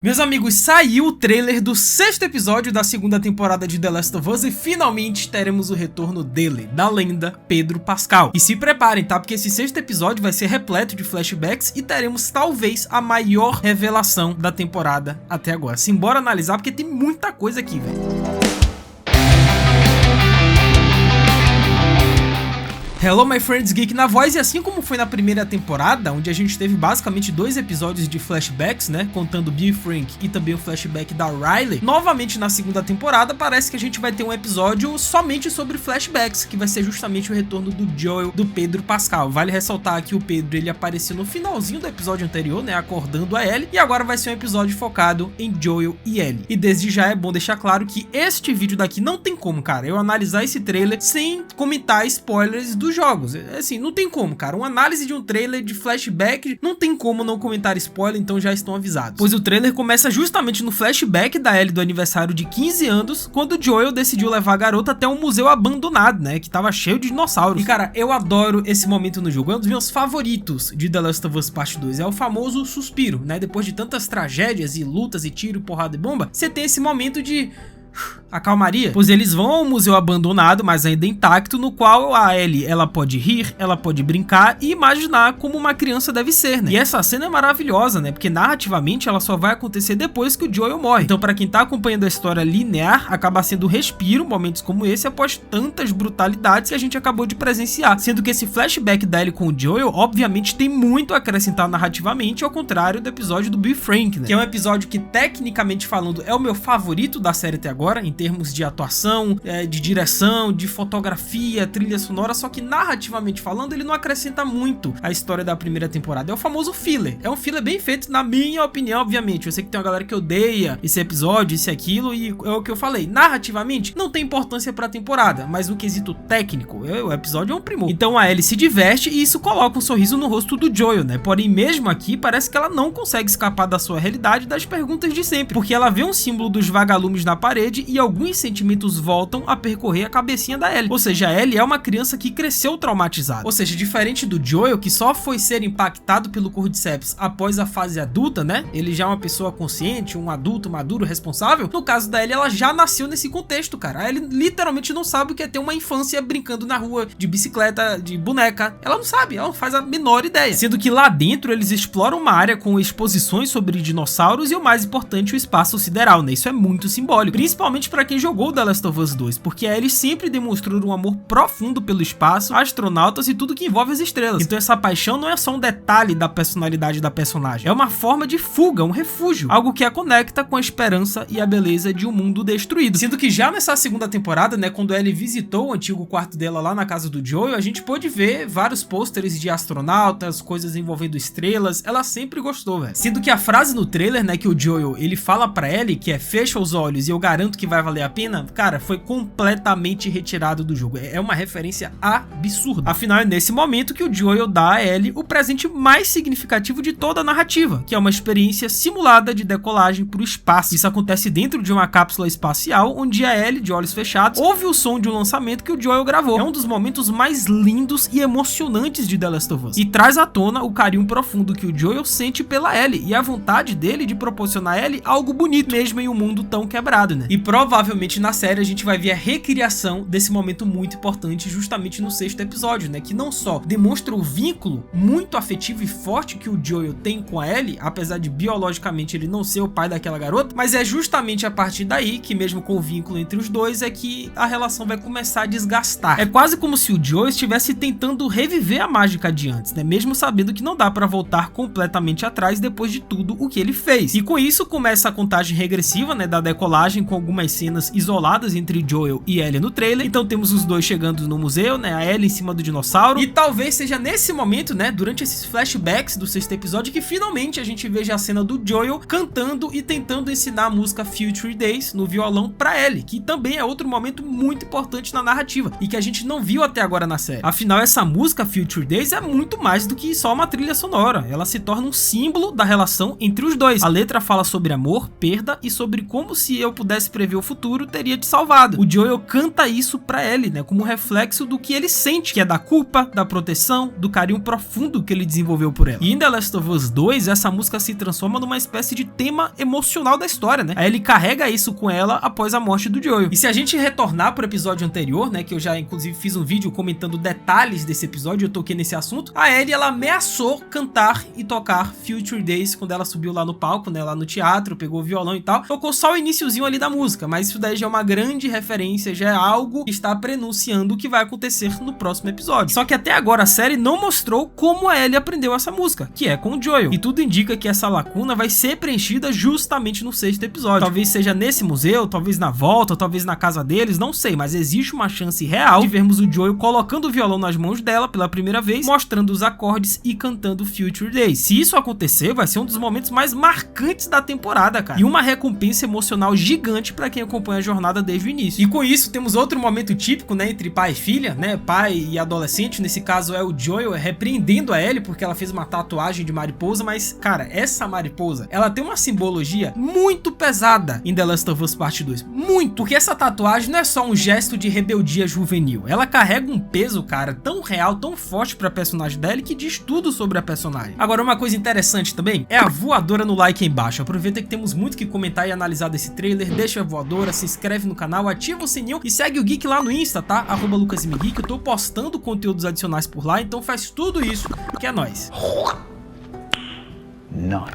Meus amigos, saiu o trailer do 6º episódio da 2ª temporada de The Last of Us e finalmente teremos o retorno dele, da lenda Pedro Pascal. E se preparem, tá? Porque esse 6º episódio vai ser repleto de flashbacks e teremos talvez a maior revelação da temporada até agora. Simbora analisar porque tem muita coisa aqui, velho. Hello my friends, Geek na voz, e assim como foi na primeira temporada, onde a gente teve basicamente 2 episódios de flashbacks, né, contando Bill e Frank e também o flashback da Riley, novamente na 2ª temporada parece que a gente vai ter um episódio somente sobre flashbacks, que vai ser justamente o retorno do Joel, do Pedro Pascal. Vale ressaltar que o Pedro, ele apareceu no finalzinho do episódio anterior, né, acordando a Ellie, e agora vai ser um episódio focado em Joel e Ellie. E desde já é bom deixar claro que este vídeo daqui não tem como, cara, eu analisar esse trailer sem comentar spoilers dos jogos. Assim, não tem como, cara. Uma análise de um trailer de flashback, não tem como não comentar spoiler, então já estão avisados. Pois o trailer começa justamente no flashback da Ellie do aniversário de 15 anos, quando o Joel decidiu levar a garota até um museu abandonado, né, que tava cheio de dinossauros. E cara, eu adoro esse momento no jogo, é um dos meus favoritos de The Last of Us Part 2, é o famoso suspiro, né, depois de tantas tragédias e lutas e tiro, porrada e bomba, você tem esse momento de a calmaria, pois eles vão ao museu abandonado, mas ainda intacto, no qual a Ellie, ela pode rir, ela pode brincar e imaginar como uma criança deve ser, né? E essa cena é maravilhosa, né? Porque narrativamente ela só vai acontecer depois que o Joel morre. Então, pra quem tá acompanhando a história linear, acaba sendo respiro momentos como esse após tantas brutalidades que a gente acabou de presenciar, sendo que esse flashback da Ellie com o Joel, obviamente, tem muito a acrescentar narrativamente, ao contrário do episódio do Bill e Frank, né? Que é um episódio que, tecnicamente falando, é o meu favorito da série até agora, em termos de atuação, de direção, de fotografia, trilha sonora, só que narrativamente falando ele não acrescenta muito à história da primeira temporada. É o famoso filler, é um filler bem feito na minha opinião, obviamente. Eu sei que tem uma galera que odeia esse episódio, isso e aquilo, e é o que eu falei, narrativamente não tem importância pra temporada, mas no quesito técnico, o episódio é um primor. Então a Ellie se diverte e isso coloca um sorriso no rosto do Joel, né? Porém, mesmo aqui, parece que ela não consegue escapar da sua realidade e das perguntas de sempre, porque ela vê um símbolo dos vagalumes na parede e alguns sentimentos voltam a percorrer a cabecinha da Ellie. Ou seja, a Ellie é uma criança que cresceu traumatizada. Ou seja, diferente do Joel, que só foi ser impactado pelo Cordyceps após a fase adulta, né? Ele já é uma pessoa consciente, um adulto maduro, responsável. No caso da Ellie, ela já nasceu nesse contexto, cara. A Ellie literalmente não sabe o que é ter uma infância brincando na rua, de bicicleta, de boneca. Ela não sabe, ela não faz a menor ideia. Sendo que lá dentro eles exploram uma área com exposições sobre dinossauros e o mais importante, o espaço sideral, né? Isso é muito simbólico, principalmente pra quem jogou The Last of Us 2, porque a Ellie sempre demonstrou um amor profundo pelo espaço, astronautas e tudo que envolve as estrelas. Então essa paixão não é só um detalhe da personalidade da personagem, é uma forma de fuga, um refúgio, algo que a conecta com a esperança e a beleza de um mundo destruído. Sendo que já nessa 2ª temporada, né, quando a Ellie visitou o antigo quarto dela lá na casa do Joel, a gente pôde ver vários pôsteres de astronautas, coisas envolvendo estrelas, ela sempre gostou, velho. Sendo que a frase no trailer, né, que o Joel, ele fala pra Ellie, que é fecha os olhos e eu garanto que vai valer a pena, cara, foi completamente retirado do jogo. É uma referência absurda. Afinal, é nesse momento que o Joel dá a Ellie o presente mais significativo de toda a narrativa, que é uma experiência simulada de decolagem para o espaço. Isso acontece dentro de uma cápsula espacial, onde a Ellie, de olhos fechados, ouve o som de um lançamento que o Joel gravou. É um dos momentos mais lindos e emocionantes de The Last of Us, e traz à tona o carinho profundo que o Joel sente pela Ellie, e a vontade dele de proporcionar a Ellie algo bonito, mesmo em um mundo tão quebrado, né? E provavelmente na série a gente vai ver a recriação desse momento muito importante justamente no 6º episódio, né, que não só demonstra o vínculo muito afetivo e forte que o Joel tem com a Ellie, apesar de biologicamente ele não ser o pai daquela garota, mas é justamente a partir daí que, mesmo com o vínculo entre os dois, é que a relação vai começar a desgastar. É quase como se o Joel estivesse tentando reviver a mágica de antes, né, mesmo sabendo que não dá para voltar completamente atrás depois de tudo o que ele fez. E com isso começa a contagem regressiva, né, da decolagem, com algumas cenas isoladas entre Joel e Ellie no trailer. Então temos os dois chegando no museu, né, a Ellie em cima do dinossauro, e talvez seja nesse momento, né, durante esses flashbacks do 6º episódio, que finalmente a gente veja a cena do Joel cantando e tentando ensinar a música Future Days no violão pra Ellie, que também é outro momento muito importante na narrativa e que a gente não viu até agora na série. Afinal, essa música Future Days é muito mais do que só uma trilha sonora, ela se torna um símbolo da relação entre os dois. A letra fala sobre amor, perda e sobre como, se eu pudesse prever o futuro, teria te salvado. O Joel canta isso pra Ellie, né, como reflexo do que ele sente, que é da culpa, da proteção, do carinho profundo que ele desenvolveu por ela. E em The Last of Us 2, essa música se transforma numa espécie de tema emocional da história, né? A Ellie carrega isso com ela após a morte do Joel. E se a gente retornar pro episódio anterior, né, que eu já inclusive fiz um vídeo comentando detalhes desse episódio, eu toquei nesse assunto, a Ellie, ela ameaçou cantar e tocar Future Days quando ela subiu lá no palco, né, lá no teatro, pegou o violão e tal, tocou só o iniciozinho ali da música, mas isso daí já é uma grande referência, já é algo que está prenunciando o que vai acontecer no próximo episódio. Só que até agora a série não mostrou como a Ellie aprendeu essa música, que é com o Joel, e tudo indica que essa lacuna vai ser preenchida justamente no 6º episódio. Talvez seja nesse museu, talvez na volta, talvez na casa deles, não sei, mas existe uma chance real de vermos o Joel colocando o violão nas mãos dela pela primeira vez, mostrando os acordes e cantando Future Days. Se isso acontecer, vai ser um dos momentos mais marcantes da temporada, cara, e uma recompensa emocional gigante pra quem acompanha a jornada desde o início. E com isso, temos outro momento típico, né, entre pai e filha, né, pai e adolescente, nesse caso é o Joel repreendendo a Ellie porque ela fez uma tatuagem de mariposa, mas, cara, essa mariposa, ela tem uma simbologia muito pesada em The Last of Us Part 2, muito, porque essa tatuagem não é só um gesto de rebeldia juvenil, ela carrega um peso, cara, tão real, tão forte pra personagem dela que diz tudo sobre a personagem. Agora, uma coisa interessante também é a voadora no like aí embaixo. Aproveita que temos muito que comentar e analisar desse trailer, deixa a voadora, se inscreve no canal, ativa o sininho e segue o Geek lá no Insta, tá? @LucasMGeek, eu tô postando conteúdos adicionais por lá, então faz tudo isso que é nóis.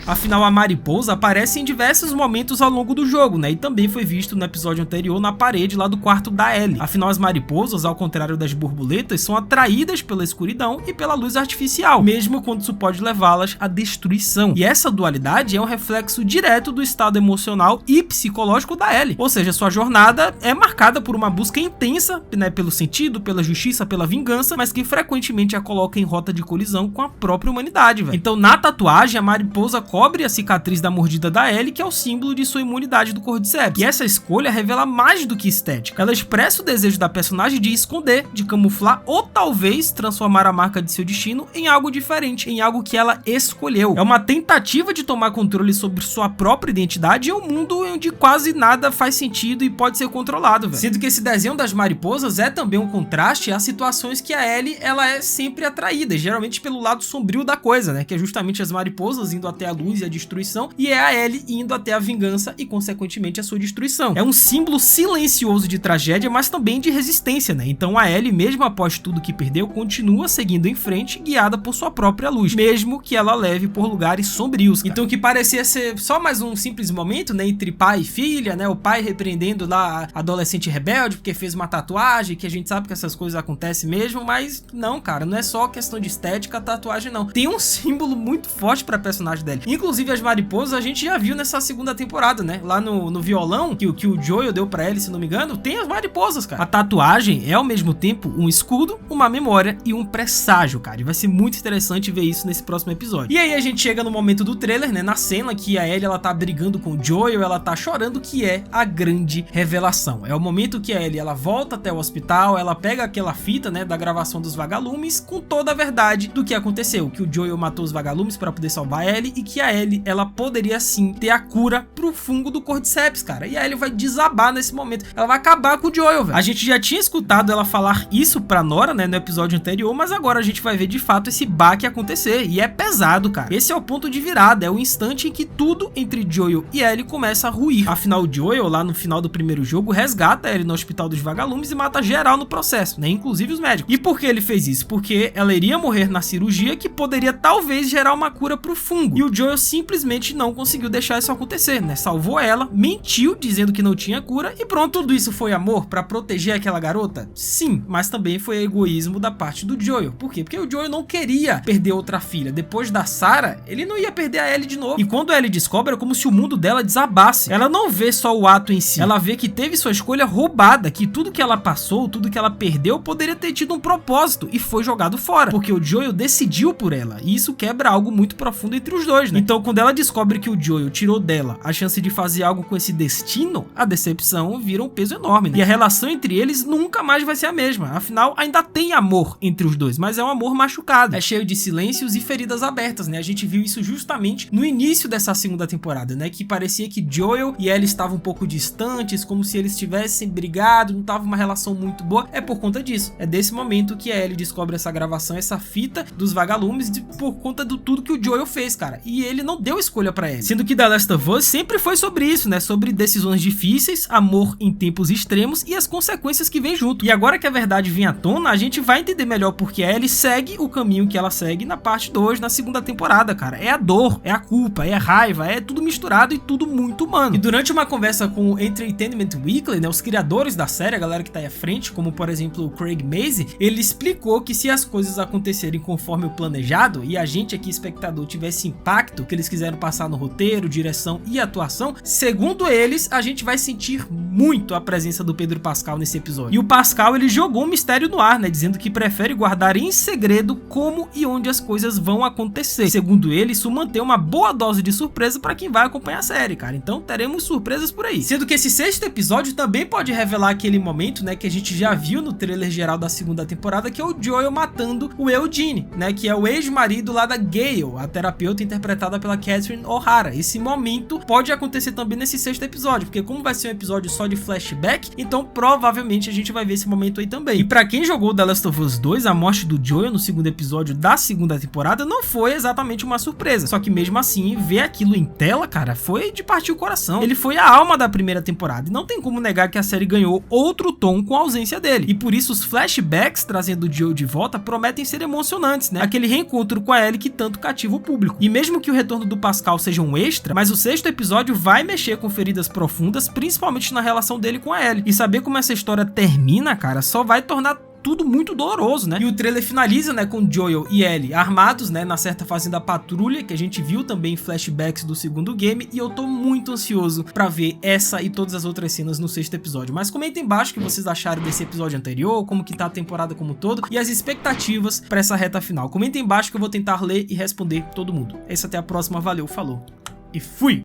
Afinal, a mariposa aparece em diversos momentos ao longo do jogo, né? E também foi visto no episódio anterior na parede lá do quarto da Ellie. Afinal, as mariposas, ao contrário das borboletas, são atraídas pela escuridão e pela luz artificial, mesmo quando isso pode levá-las à destruição. E essa dualidade é um reflexo direto do estado emocional e psicológico da Ellie. Ou seja, sua jornada é marcada por uma busca intensa, né, pelo sentido, pela justiça, pela vingança, mas que frequentemente a coloca em rota de colisão com a própria humanidade, velho. Então, na tatuagem, a mariposa cobre a cicatriz da mordida da Ellie, que é o símbolo de sua imunidade do Cordyceps. E essa escolha revela mais do que estética. Ela expressa o desejo da personagem de esconder, de camuflar ou talvez transformar a marca de seu destino em algo diferente, em algo que ela escolheu. É uma tentativa de tomar controle sobre sua própria identidade em um mundo onde quase nada faz sentido e pode ser controlado, velho. Sendo que esse desenho das mariposas é também um contraste às situações que a Ellie, ela é sempre atraída, geralmente pelo lado sombrio da coisa, né, que é justamente as mariposas indo até a luz e a destruição, e é a Ellie indo até a vingança e consequentemente a sua destruição. É um símbolo silencioso de tragédia, mas também de resistência, né? Então a Ellie, mesmo após tudo que perdeu, continua seguindo em frente, guiada por sua própria luz, mesmo que ela leve por lugares sombrios, cara. Então, o que parecia ser só mais um simples momento, né, entre pai e filha, né, o pai repreendendo lá a adolescente rebelde porque fez uma tatuagem, que a gente sabe que essas coisas acontecem mesmo, mas não, cara, não é só questão de estética a tatuagem, não. Tem um símbolo muito forte pra personagem dela. Inclusive, as mariposas a gente já viu nessa segunda temporada, né? Lá no violão que o Joel deu pra Ellie, se não me engano, tem as mariposas, cara. A tatuagem é ao mesmo tempo um escudo, uma memória e um presságio, cara. E vai ser muito interessante ver isso nesse próximo episódio. E aí a gente chega no momento do trailer, né? Na cena que a Ellie, ela tá brigando com o Joel, ela tá chorando, que é a grande revelação. É o momento que a Ellie, ela volta até o hospital, ela pega aquela fita, né, da gravação dos vagalumes com toda a verdade do que aconteceu, que o Joel matou os vagalumes pra poder salvar a Ellie e que a Ellie, ela poderia sim ter a cura pro fungo do Cordyceps, cara. E a Ellie vai desabar nesse momento. Ela vai acabar com o Joel, velho. A gente já tinha escutado ela falar isso pra Nora, né, no episódio anterior, mas agora a gente vai ver de fato esse baque acontecer. E é pesado, cara. Esse é o ponto de virada, é o instante em que tudo entre Joel e Ellie começa a ruir. Afinal, o Joel, lá no final do primeiro jogo, resgata a Ellie no hospital dos vagalumes e mata geral no processo, né, inclusive os médicos. E por que ele fez isso? Porque ela iria morrer na cirurgia que poderia talvez gerar uma cura pro fungo. E o Joel simplesmente não conseguiu deixar isso acontecer, né? Salvou ela, mentiu dizendo que não tinha cura e pronto. Tudo isso foi amor pra proteger aquela garota? Sim, mas também foi egoísmo da parte do Joel. Por quê? Porque o Joel não queria perder outra filha. Depois da Sarah, ele não ia perder a Ellie de novo. E quando a Ellie descobre, é como se o mundo dela desabasse. Ela não vê só o ato em si, ela vê que teve sua escolha roubada, que tudo que ela passou, tudo que ela perdeu, poderia ter tido um propósito e foi jogado fora, porque o Joel decidiu por ela. E isso quebra algo muito profundo entre entre os dois, né? Então, quando ela descobre que o Joel tirou dela a chance de fazer algo com esse destino, a decepção vira um peso enorme, né? E a relação entre eles nunca mais vai ser a mesma. Afinal, ainda tem amor entre os dois, mas é um amor machucado. É cheio de silêncios e feridas abertas, né? A gente viu isso justamente no início dessa segunda temporada, né? Que parecia que Joel e Ellie estavam um pouco distantes, como se eles tivessem brigado, não tava uma relação muito boa. É por conta disso. É desse momento que a Ellie descobre essa gravação, essa fita dos vagalumes, por conta do tudo que o Joel fez, cara. E ele não deu escolha pra Ellie. Sendo que The Last of Us sempre foi sobre isso, né? Sobre decisões difíceis, amor em tempos extremos e as consequências que vem junto. E agora que a verdade vem à tona, a gente vai entender melhor porque a Ellie segue o caminho que ela segue na parte 2, na segunda temporada, cara. É a dor, é a culpa, é a raiva, é tudo misturado e tudo muito humano. E durante uma conversa com o Entertainment Weekly, né, os criadores da série, a galera que tá aí à frente, como por exemplo o Craig Mazin, ele explicou que se as coisas acontecerem conforme o planejado e a gente aqui, espectador, tivesse impacto que eles quiseram passar no roteiro, direção e atuação, segundo eles, a gente vai sentir muito a presença do Pedro Pascal nesse episódio. E o Pascal, ele jogou um mistério no ar, né, dizendo que prefere guardar em segredo como e onde as coisas vão acontecer. Segundo ele, isso mantém uma boa dose de surpresa para quem vai acompanhar a série, cara. Então teremos surpresas por aí. Sendo que esse sexto episódio também pode revelar aquele momento, né, que a gente já viu no trailer geral da segunda temporada, que é o Joel matando o Eugene, né, que é o ex-marido lá da Gale, a terapeuta interpretada pela Catherine O'Hara. Esse momento pode acontecer também nesse sexto episódio, porque como vai ser um episódio só de flashback, então provavelmente a gente vai ver esse momento aí também. E pra quem jogou The Last of Us 2, a morte do Joel no segundo episódio da segunda temporada não foi exatamente uma surpresa, só que mesmo assim, ver aquilo em tela, cara, foi de partir o coração. Ele foi a alma da primeira temporada e não tem como negar que a série ganhou outro tom com a ausência dele. E por isso os flashbacks trazendo o Joel de volta prometem ser emocionantes, né? Aquele reencontro com a Ellie que tanto cativa o público. E mesmo que o retorno do Pascal seja um extra, mas o sexto episódio vai mexer com feridas profundas, principalmente na relação dele com a Ellie. E saber como essa história termina, cara, só vai tornar tudo muito doloroso, né? E o trailer finaliza, né, com Joel e Ellie armados, né, na certa fazenda patrulha, que a gente viu também em flashbacks do segundo game, e eu tô muito ansioso pra ver essa e todas as outras cenas no sexto episódio. Mas comentem embaixo o que vocês acharam desse episódio anterior, como que tá a temporada como um todo, e as expectativas pra essa reta final. Comentem embaixo que eu vou tentar ler e responder todo mundo. É isso, até a próxima, valeu, falou e fui!